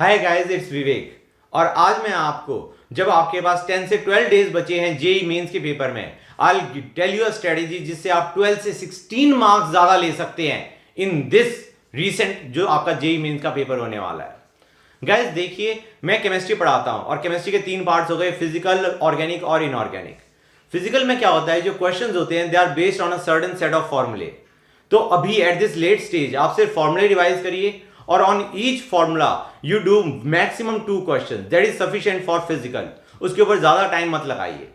Hi guys, it's विवेक। और आज मैं आपको, जब आपके पास 10 से 12 डेज बचे हैं जेई मेंस के पेपर में, I will tell you a strategy जिससे आप 12 से 16 मार्क्स ज्यादा ले सकते हैं इन दिस रीसेंट जो आपका जेई मेंस का पेपर होने वाला है। गाइस देखिए, मैं केमिस्ट्री पढ़ाता हूं और केमिस्ट्री के 3 पार्ट्स हो गए, फिजिकल, ऑर्गेनिक और इनऑर्गेनिक। फिजिकल में क्या होता है, जो क्वेश्चंस होते हैं they are based on a certain set of फॉर्मूले। तो अभी एट दिस लेट स्टेज आप सिर्फ फॉर्मूले रिवाइज करिए और on each formula you do maximum 2 question, that is sufficient for physical. उसके ऊपर ज्यादा टाइम मत लगाइए।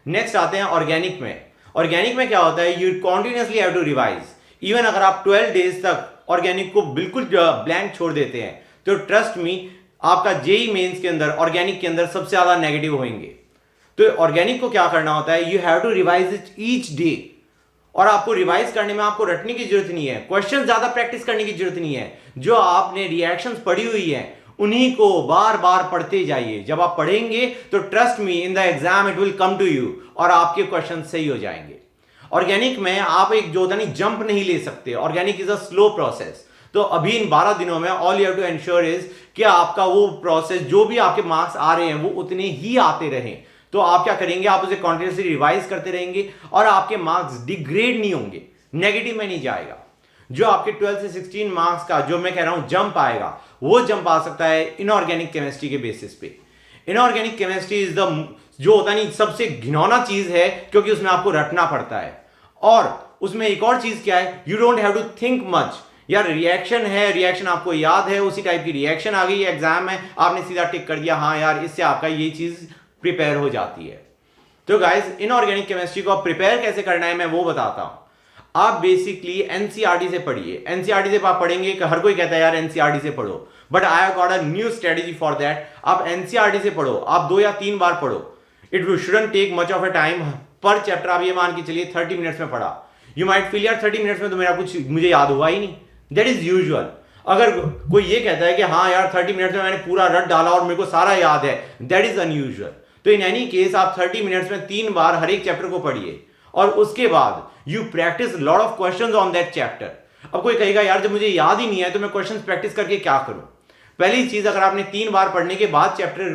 नेक्स्ट आते हैं ऑर्गेनिक में। ऑर्गेनिक में क्या होता है, you continuously have to revise. Even अगर आप 12 डेज तक ऑर्गेनिक को बिल्कुल ब्लैंक छोड़ देते हैं तो ट्रस्ट मी, आपका जेई मेंस के अंदर ऑर्गेनिक के अंदर सबसे ज्यादा नेगेटिव होंगे। तो ऑर्गेनिक को क्या करना होता है, you have to revise it each day. और आपको रिवाइज करने में आपको रटने की जरूरत नहीं है, क्वेश्चन ज्यादा प्रैक्टिस करने की जरूरत नहीं है। जो आपने रिएक्शंस पढ़ी हुई है उन्हीं को बार बार पढ़ते जाइए। जब आप पढ़ेंगे तो trust me, in the exam it will come to you और आपके क्वेश्चन सही हो जाएंगे। ऑर्गेनिक में आप एक जो होता नहीं जंप नहीं ले सकते। Organic is a slow process. तो अभी इन 12 दिनों में all you have to ensure is कि आपका वो प्रोसेस, जो भी आपके मार्क्स आ रहे हैं वो उतने ही आते रहें। तो आप क्या करेंगे, आप उसे कॉन्टिन्यूसली रिवाइज करते रहेंगे और आपके मार्क्स डिग्रेड नहीं होंगे, नेगेटिव में नहीं जाएगा। जो आपके 12 से 16 मार्क्स का जो मैं कह रहा हूं जंप आएगा, वो जंप आ सकता है इनऑर्गेनिक केमिस्ट्री के बेसिस पे। इनऑर्गेनिक केमिस्ट्री इज द जो होता नहीं सबसे घिनौना चीज है, क्योंकि उसमें आपको रटना पड़ता है। और उसमें एक और चीज क्या है, you don't have to think much. यार रिएक्शन है, रिएक्शन आपको याद है, उसी टाइप की रिएक्शन आ गई एग्जाम में, आपने सीधा टिक कर दिया, हाँ यार इससे आपका ये चीज प्रिपेयर हो जाती है। तो गाइस, इनऑर्गेनिक केमिस्ट्री को आप प्रिपेयर कैसे करना है मैं वो बताता हूं। आप बेसिकली एनसीईआरटी से पढ़िए। एनसीईआरटी से आप पढ़ेंगे, हर कोई कहता है यार एनसीईआरटी से पढ़ो, but I have got a new strategy for that. आप एनसीईआरटी से पढ़ो, आप 2 या 3 बार पढ़ो। It shouldn't take much of a time per chapter. आप ये मान के चलिए 30 मिनट्स में पढ़ा। यू माइट फील यार 30 मिनट्स में तो मेरा कुछ मुझे याद हुआ ही नहीं। That is usual. अगर कोई ये कहता है कि हाँ यार 30 मिनट्स में मैंने पूरा रट डाला और मेरे को सारा याद है, दैट इज अनयूजुअल। तो इन एनी केस आप 30 मिनट्स में 3 बार हर एक चैप्टर को पढ़िए और उसके बाद you practice lot of questions on that chapter. अब कोई कहेगा यार जब मुझे याद ही नहीं है तो मैं क्वेश्चंस प्रैक्टिस करके क्या करूं। पहली चीज, अगर आपने 3 बार पढ़ने के बाद चैप्टर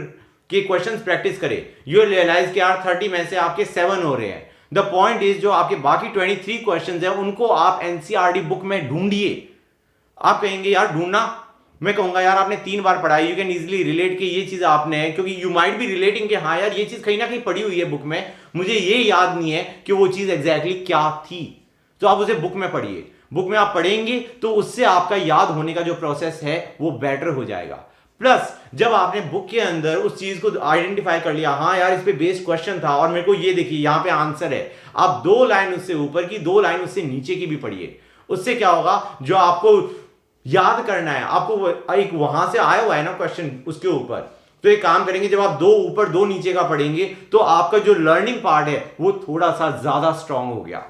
के क्वेश्चंस प्रैक्टिस करे, यू रियलाइज कि यार 30 में से आपके 7 हो रहे हैं। द पॉइंट इज, जो आपके बाकी 23 क्वेश्चंस हैं उनको आप एनसीईआरटी बुक में ढूंढिए। आप कहेंगे यार ढूंढना, मैं कहूंगा यार आपने 3 बार पढ़ा है, यू कैन इजीली रिलेट कि ये चीज आपने है, क्योंकि यू माइट बी रिलेटिंग कि हाँ यार ये चीज कहीं ना कहीं पढ़ी हुई है बुक में, मुझे ये याद नहीं है कि वो चीज एग्जैक्टली क्या थी। तो आप उसे बुक में पढ़िए। बुक में आप पढ़ेंगे तो उससे आपका याद होने का जो प्रोसेस है वो बेटर हो जाएगा। प्लस जब आपने बुक के अंदर उस चीज को आइडेंटिफाई कर लिया, हाँ यार इस पे बेस्ड क्वेश्चन था और मेरे को ये देखिए यहाँ पे आंसर है, आप 2 लाइन उससे ऊपर की, 2 लाइन उससे नीचे की भी पढ़िए। उससे क्या होगा, जो आपको याद करना है, आपको एक वहां से आया हुआ है ना क्वेश्चन उसके ऊपर, तो एक काम करेंगे, जब आप 2 ऊपर 2 नीचे का पढ़ेंगे तो आपका जो लर्निंग पार्ट है वो थोड़ा सा ज्यादा स्ट्रांग हो गया।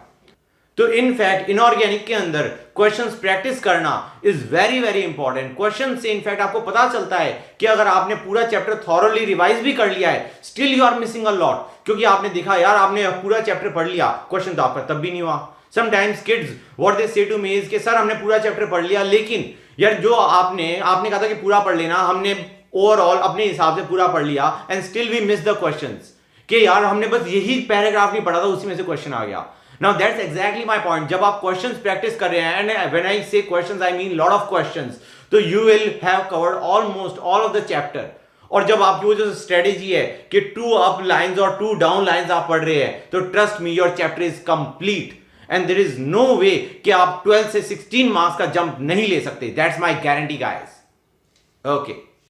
तो इनफैक्ट इनऑर्गेनिक के अंदर क्वेश्चंस प्रैक्टिस करना is very very important. Question से इनफैक्ट आपको पता चलता है कि अगर आपने पूरा चैप्टर थॉरोली रिवाइज भी कर लिया है, still you are missing a lot, क्योंकि आपने देखा यार आपने पूरा चैप्टर पढ़ लिया, क्वेश्चन तो आपका तब भी नहीं हुआ। Sometimes kids what they say to me is कि सर हमने पूरा चैप्टर पढ़ लिया, लेकिन यार जो आपने कहा था कि पूरा पढ़ लेना, हमने ओवरऑल अपने हिसाब से पूरा पढ़ लिया and still we miss the questions, कि यार हमने बस यही पैराग्राफ नहीं पढ़ा था, उसी में से क्वेश्चन आ गया। Now that's exactly my point. जब आप क्वेश्चंस प्रैक्टिस कर रहे हैं, and when I say questions I mean lot of questions, तो you will have covered almost all of the chapter. और जब आपकी वो जो स्ट्रेटेजी है कि 2 अप लाइंस और 2 डाउन लाइंस आप पढ़ रहे हैं, तो trust me your chapter is complete and there is no way कि आप 12 से 16 मार्क्स का जंप नहीं ले सकते। That's my guarantee guys. Okay.